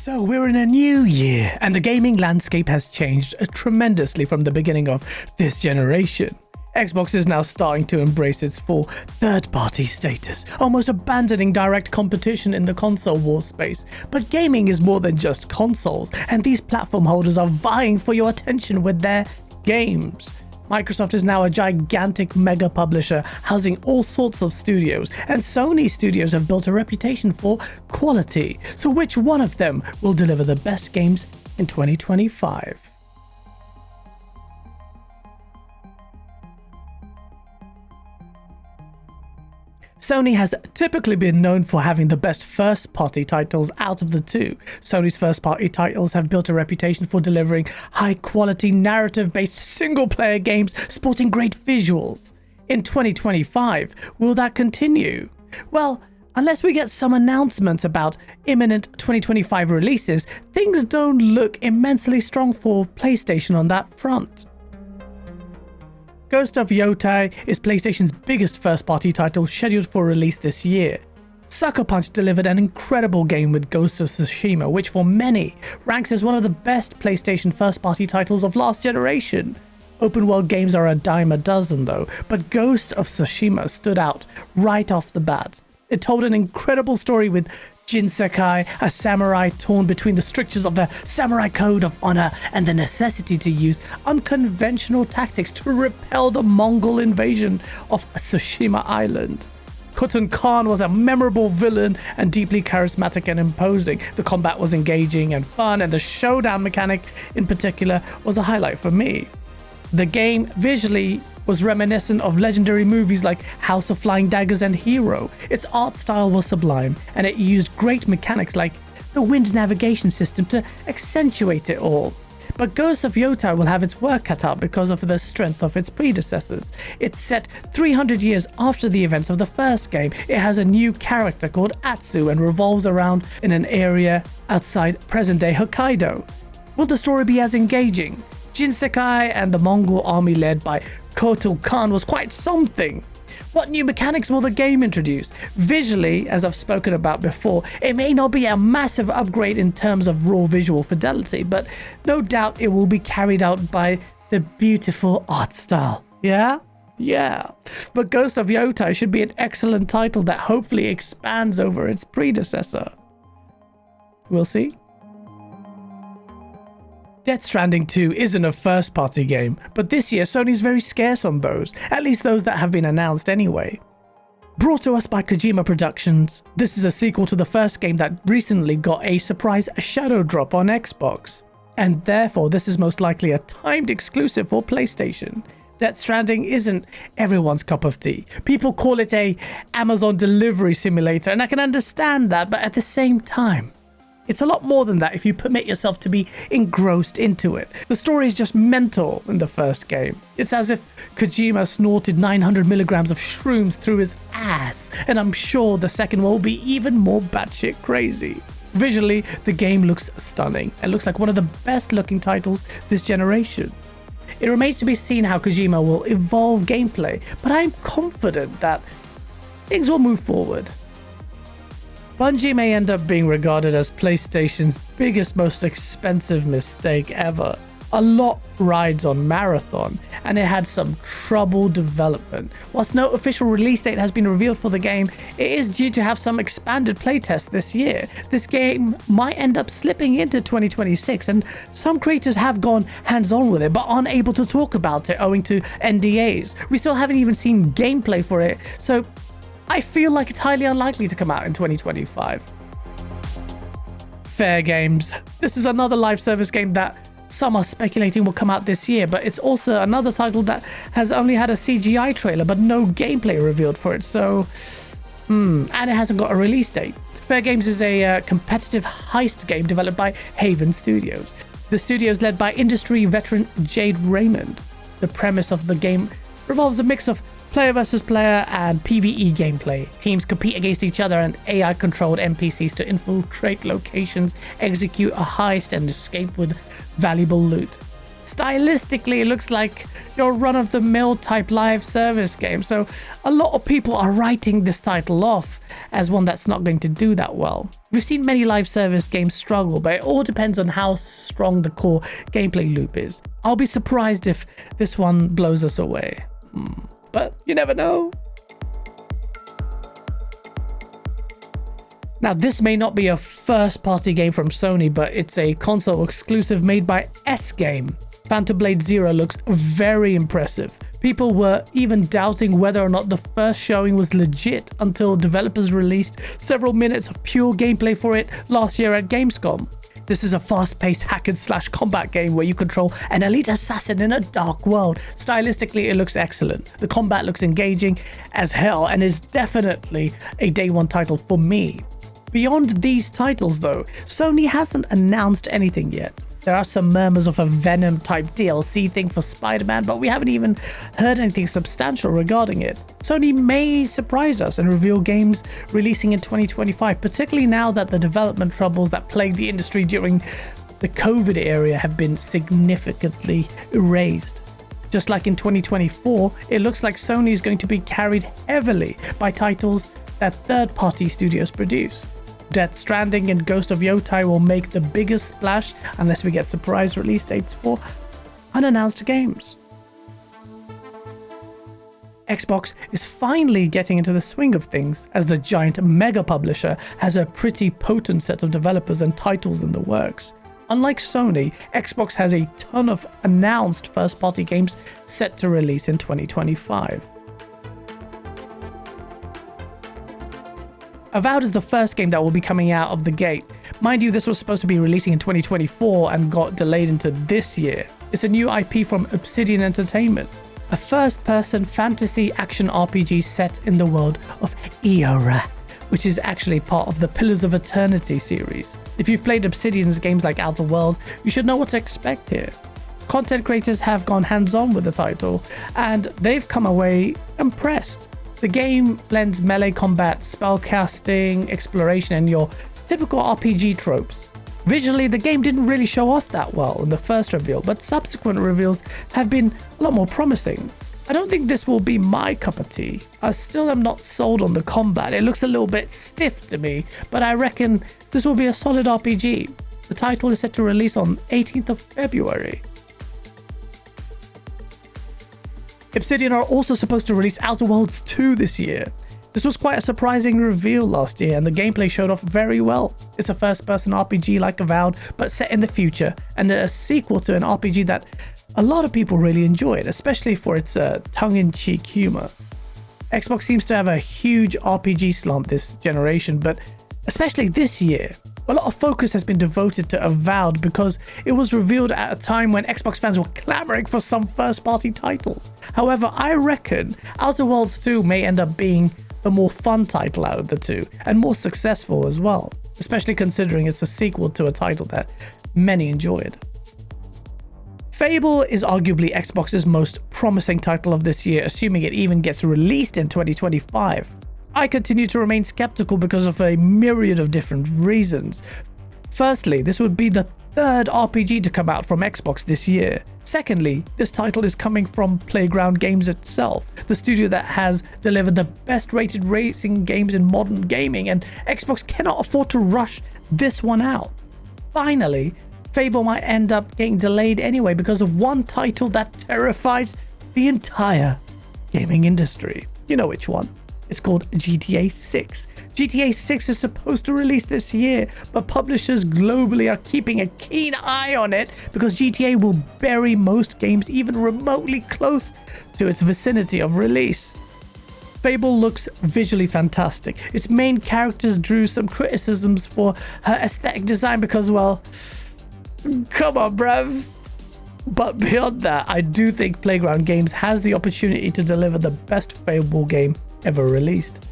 So we're in a new year, and the gaming landscape has changed tremendously from the beginning of this generation. Xbox is now starting to embrace its full third-party status, almost abandoning direct competition in the console war space. But gaming is more than just consoles, and these platform holders are vying for your attention with their games. Microsoft is now a gigantic mega publisher housing all sorts of studios, and Sony studios have built a reputation for quality. So which one of them will deliver the best games in 2025? Sony has typically been known for having the best first-party titles out of the two. Sony's first-party titles have built a reputation for delivering high-quality, narrative-based single-player games sporting great visuals. In 2025, will that continue? Well, unless we get some announcements about imminent 2025 releases, things don't look immensely strong for PlayStation on that front. Ghost of Yotei is PlayStation's biggest first-party title, scheduled for release this year. Sucker Punch delivered an incredible game with Ghost of Tsushima, which for many ranks as one of the best PlayStation first-party titles of last generation. Open-world games are a dime a dozen though, but Ghost of Tsushima stood out right off the bat. It told an incredible story with Jin Sakai, a samurai torn between the strictures of the samurai code of honor and the necessity to use unconventional tactics to repel the Mongol invasion of Tsushima Island. Khotun Khan was a memorable villain and deeply charismatic and imposing. The combat was engaging and fun, and the showdown mechanic in particular was a highlight for me. The game visually was reminiscent of legendary movies like House of Flying Daggers and Hero. Its art style was sublime, and it used great mechanics like the wind navigation system to accentuate it all. But Ghost of Yotei will have its work cut out because of the strength of its predecessors. It's set 300 years after the events of the first game. It has a new character called Atsu and revolves around in an area outside present-day Hokkaido. Will the story be as engaging? Jin Sakai and the Mongol army led by Khotun Khan was quite something. What new mechanics will the game introduce? Visually, as I've spoken about before, it may not be a massive upgrade in terms of raw visual fidelity, but no doubt it will be carried out by the beautiful art style. Yeah? But Ghost of Yotei should be an excellent title that hopefully expands over its predecessor. We'll see. Death Stranding 2 isn't a first-party game, but this year Sony's very scarce on those, at least those that have been announced anyway. Brought to us by Kojima Productions, this is a sequel to the first game that recently got a surprise shadow drop on Xbox, and therefore this is most likely a timed exclusive for PlayStation. Death Stranding isn't everyone's cup of tea. People call it a Amazon delivery simulator, and I can understand that, but at the same time, it's a lot more than that if you permit yourself to be engrossed into it. The story is just mental in the first game. It's as if Kojima snorted 900 milligrams of shrooms through his ass, and I'm sure the second one will be even more batshit crazy. Visually, the game looks stunning and looks like one of the best looking titles this generation. It remains to be seen how Kojima will evolve gameplay, but I'm confident that things will move forward. Bungie may end up being regarded as PlayStation's biggest, most expensive mistake ever. A lot rides on Marathon, and it had some troubled development. Whilst no official release date has been revealed for the game, it is due to have some expanded playtests this year. This game might end up slipping into 2026, and some creators have gone hands-on with it, but aren't able to talk about it owing to NDAs. We still haven't even seen gameplay for it, so I feel like it's highly unlikely to come out in 2025. Fair Games. This is another live service game that some are speculating will come out this year, but it's also another title that has only had a CGI trailer but no gameplay revealed for it, so and it hasn't got a release date. Fair Games is a competitive heist game developed by Haven Studios. The studio is led by industry veteran Jade Raymond. The premise of the game revolves a mix of player versus player and PvE gameplay. Teams compete against each other and AI-controlled NPCs to infiltrate locations, execute a heist, and escape with valuable loot. Stylistically, it looks like your run-of-the-mill type live service game, so a lot of people are writing this title off as one that's not going to do that well. We've seen many live service games struggle, but it all depends on how strong the core gameplay loop is. I'll be surprised if this one blows us away. But you never know. Now, this may not be a first-party game from Sony, but it's a console exclusive made by S-Game. Phantom Blade Zero looks very impressive. People were even doubting whether or not the first showing was legit until developers released several minutes of pure gameplay for it last year at Gamescom. This is a fast-paced hack-and-slash combat game where you control an elite assassin in a dark world. Stylistically, it looks excellent. The combat looks engaging as hell and is definitely a day one title for me. Beyond these titles though, Sony hasn't announced anything yet. There are some murmurs of a Venom type DLC thing for Spider-Man, but we haven't even heard anything substantial regarding it. Sony may surprise us and reveal games releasing in 2025, particularly now that the development troubles that plagued the industry during the COVID era have been significantly erased. Just like in 2024, it looks like Sony is going to be carried heavily by titles that third-party studios produce. Death Stranding and Ghost of Yotei will make the biggest splash unless we get surprise release dates for unannounced games. Xbox is finally getting into the swing of things as the giant mega publisher has a pretty potent set of developers and titles in the works. Unlike Sony, Xbox has a ton of announced first-party games set to release in 2025. Avowed is the first game that will be coming out of the gate. Mind you, this was supposed to be releasing in 2024 and got delayed into this year. It's a new IP from Obsidian Entertainment, a first-person fantasy action RPG set in the world of Eora, which is actually part of the Pillars of Eternity series. If you've played Obsidian's games like Outer Worlds, you should know what to expect here. Content creators have gone hands-on with the title, and they've come away impressed. The game blends melee combat, spellcasting, exploration, and your typical RPG tropes. Visually, the game didn't really show off that well in the first reveal, but subsequent reveals have been a lot more promising. I don't think this will be my cup of tea. I still am not sold on the combat. It looks a little bit stiff to me, but I reckon this will be a solid RPG. The title is set to release on 18th of February. Obsidian are also supposed to release Outer Worlds 2 this year. This was quite a surprising reveal last year, and the gameplay showed off very well. It's a first-person RPG like Avowed, but set in the future, and a sequel to an RPG that a lot of people really enjoyed, especially for its tongue-in-cheek humor. Xbox seems to have a huge RPG slant this generation, but especially this year, a lot of focus has been devoted to Avowed because it was revealed at a time when Xbox fans were clamoring for some first-party titles. However, I reckon Outer Worlds 2 may end up being the more fun title out of the two, and more successful as well, especially considering it's a sequel to a title that many enjoyed. Fable is arguably Xbox's most promising title of this year, assuming it even gets released in 2025. I continue to remain skeptical because of a myriad of different reasons. Firstly, this would be the third RPG to come out from Xbox this year. Secondly, this title is coming from Playground Games itself, the studio that has delivered the best rated racing games in modern gaming, and Xbox cannot afford to rush this one out. Finally, Fable might end up getting delayed anyway because of one title that terrifies the entire gaming industry. You know which one. It's called GTA 6. GTA 6 is supposed to release this year, but publishers globally are keeping a keen eye on it because GTA will bury most games even remotely close to its vicinity of release. Fable looks visually fantastic. Its main characters drew some criticisms for her aesthetic design because, well, come on, bruv. But beyond that, I do think Playground Games has the opportunity to deliver the best Fable game ever released.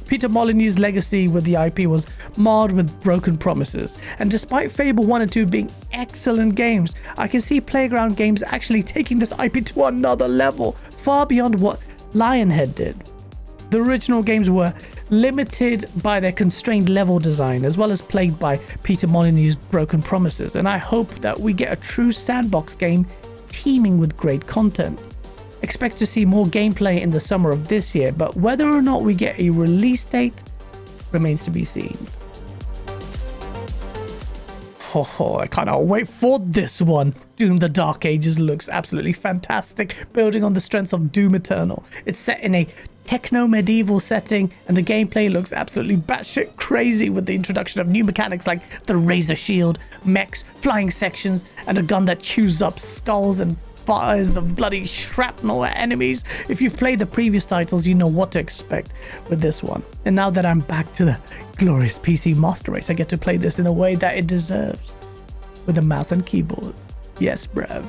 Peter Molyneux's legacy with the IP was marred with broken promises, and despite Fable 1 and 2 being excellent games, I can see Playground Games actually taking this IP to another level, far beyond what Lionhead did. The original games were limited by their constrained level design, as well as plagued by Peter Molyneux's broken promises, and I hope that we get a true sandbox game teeming with great content. Expect to see more gameplay in the summer of this year, but whether or not we get a release date remains to be seen. I cannot wait for this one. Doom the Dark Ages looks absolutely fantastic, building on the strengths of Doom Eternal. It's set in a techno-medieval setting, and the gameplay looks absolutely batshit crazy with the introduction of new mechanics like the razor shield, mechs, flying sections, and a gun that chews up skulls and fires the bloody shrapnel at enemies. If you've played the previous titles, you know what to expect with this one. And now that I'm back to the glorious PC Master Race, I get to play this in a way that it deserves, with a mouse and keyboard. Yes, bruv.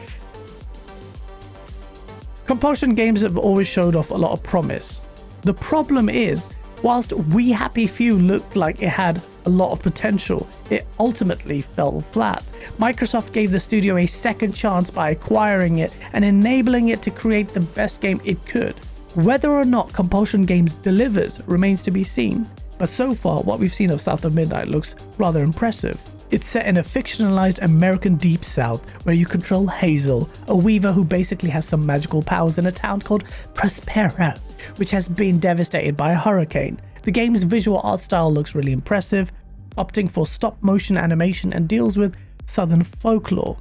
Compulsion games have always showed off a lot of promise. The problem is, whilst We Happy Few looked like it had a lot of potential, it ultimately fell flat. Microsoft gave the studio a second chance by acquiring it and enabling it to create the best game it could. Whether or not Compulsion Games delivers remains to be seen, but so far what we've seen of South of Midnight looks rather impressive. It's set in a fictionalized American Deep South where you control Hazel, a weaver who basically has some magical powers in a town called Prospero, which has been devastated by a hurricane. The game's visual art style looks really impressive, opting for stop motion animation and deals with southern folklore.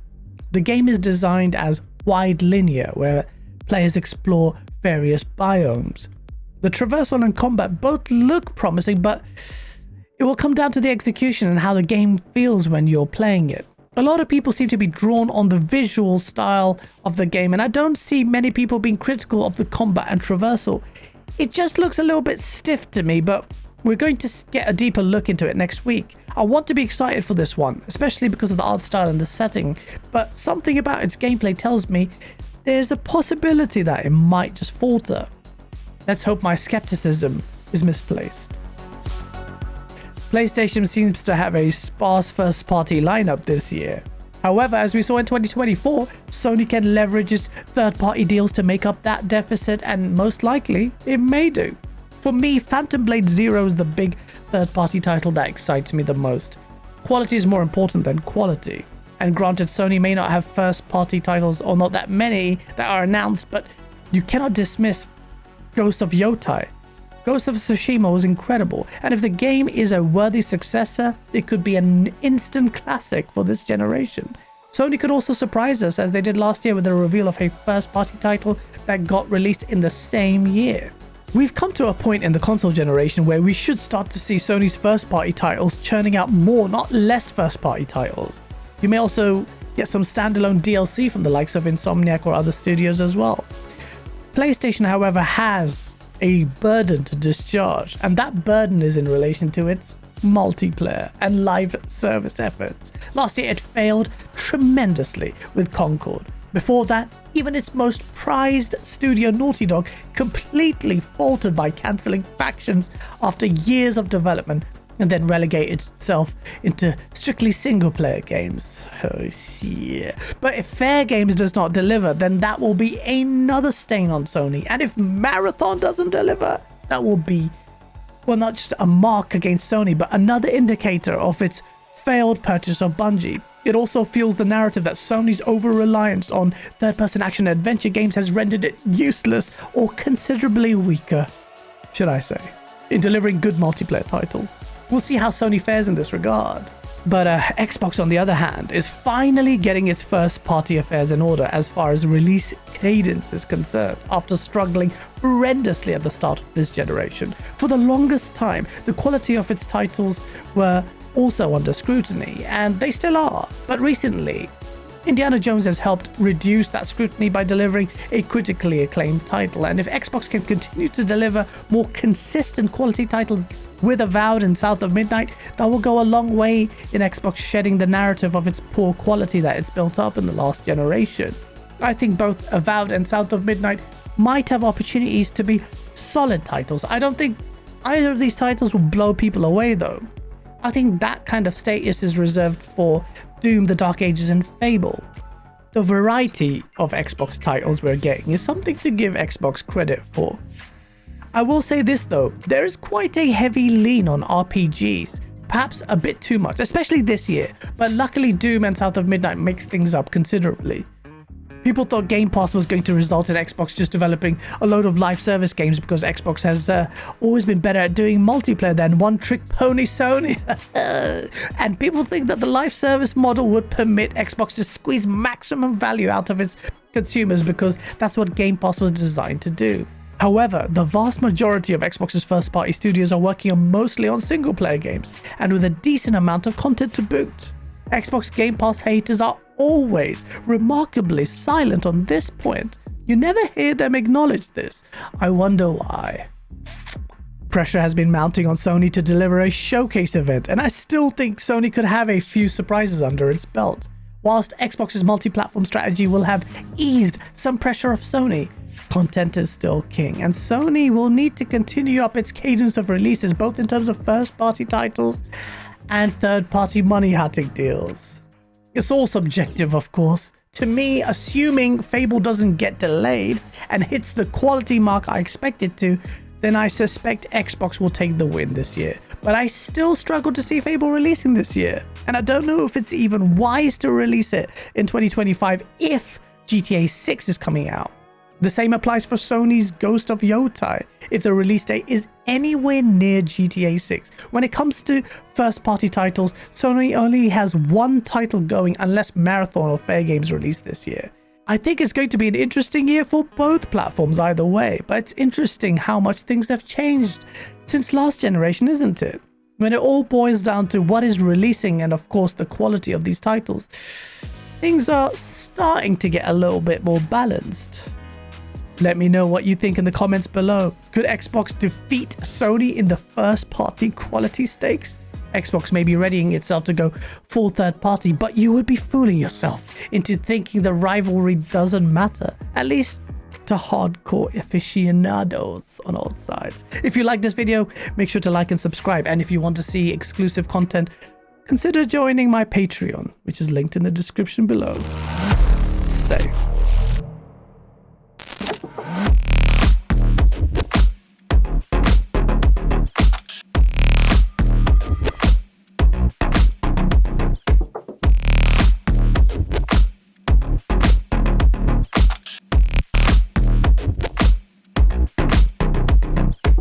The game is designed as wide linear, where players explore various biomes. The traversal and combat both look promising, but it will come down to the execution and how the game feels when you're playing it. A lot of people seem to be drawn on the visual style of the game, and I don't see many people being critical of the combat and traversal. It just looks a little bit stiff to me, but we're going to get a deeper look into it next week. I want to be excited for this one, especially because of the art style and the setting, but something about its gameplay tells me there's a possibility that it might just falter. Let's hope my skepticism is misplaced. PlayStation seems to have a sparse first-party lineup this year. However, as we saw in 2024, Sony can leverage its third-party deals to make up that deficit, and most likely, it may do. For me, Phantom Blade Zero is the big third-party title that excites me the most. Quality is more important than quality. And granted, Sony may not have first-party titles, or not that many that are announced, but you cannot dismiss Ghost of Yotei. Ghost of Tsushima was incredible, and if the game is a worthy successor, it could be an instant classic for this generation. Sony could also surprise us, as they did last year with the reveal of a first-party title that got released in the same year. We've come to a point in the console generation where we should start to see Sony's first-party titles churning out more, not less first-party titles. You may also get some standalone DLC from the likes of Insomniac or other studios as well. PlayStation, however, has a burden to discharge, and that burden is in relation to its multiplayer and live service efforts. Last year it failed tremendously with Concord. Before that, even its most prized studio Naughty Dog completely faltered by cancelling Factions after years of development, and then relegated itself into strictly single-player games. Oh, yeah. But if Fair Games does not deliver, then that will be another stain on Sony. And if Marathon doesn't deliver, that will be, well, not just a mark against Sony, but another indicator of its failed purchase of Bungie. It also fuels the narrative that Sony's over-reliance on third-person action adventure games has rendered it useless, or considerably weaker, should I say, in delivering good multiplayer titles. We'll see how Sony fares in this regard. But Xbox, on the other hand, is finally getting its first-party affairs in order as far as release cadence is concerned, after struggling horrendously at the start of this generation. For the longest time, the quality of its titles were also under scrutiny, and they still are. But recently, Indiana Jones has helped reduce that scrutiny by delivering a critically acclaimed title, and if Xbox can continue to deliver more consistent quality titles with Avowed and South of Midnight, that will go a long way in Xbox shedding the narrative of its poor quality that it's built up in the last generation. I think both Avowed and South of Midnight might have opportunities to be solid titles. I don't think either of these titles will blow people away though. I think that kind of status is reserved for Doom, the Dark Ages, and Fable. The variety of Xbox titles we're getting is something to give Xbox credit for. I will say this though, there is quite a heavy lean on RPGs, perhaps a bit too much, especially this year, but luckily Doom and South of Midnight mix things up considerably. People thought Game Pass was going to result in Xbox just developing a load of live service games because Xbox has always been better at doing multiplayer than one-trick pony Sony. And people think that the live service model would permit Xbox to squeeze maximum value out of its consumers because that's what Game Pass was designed to do. However, the vast majority of Xbox's first-party studios are working mostly on single-player games, and with a decent amount of content to boot. Xbox Game Pass haters are always remarkably silent on this point. You never hear them acknowledge this. I wonder why. Pressure has been mounting on Sony to deliver a showcase event, and I still think Sony could have a few surprises under its belt. Whilst Xbox's multi-platform strategy will have eased some pressure off Sony, content is still king, and Sony will need to continue up its cadence of releases both in terms of first-party titles and third-party money-hunting deals. It's all subjective, of course. To me, assuming Fable doesn't get delayed and hits the quality mark I expect it to, then I suspect Xbox will take the win this year. But I still struggle to see Fable releasing this year, and I don't know if it's even wise to release it in 2025 if GTA 6 is coming out. The same applies for Sony's Ghost of Yotei if the release date is anywhere near GTA 6. When it comes to first-party titles, Sony only has one title going unless Marathon or Fair Games release this year. I think it's going to be an interesting year for both platforms either way, but it's interesting how much things have changed since last generation, isn't it? When it all boils down to what is releasing and of course the quality of these titles, things are starting to get a little bit more balanced. Let me know what you think in the comments below. Could Xbox defeat Sony in the first-party quality stakes? Xbox may be readying itself to go full third-party, but you would be fooling yourself into thinking the rivalry doesn't matter, at least to hardcore aficionados on all sides. If you like this video, make sure to like and subscribe, and if you want to see exclusive content, consider joining my Patreon, which is linked in the description below. Safe.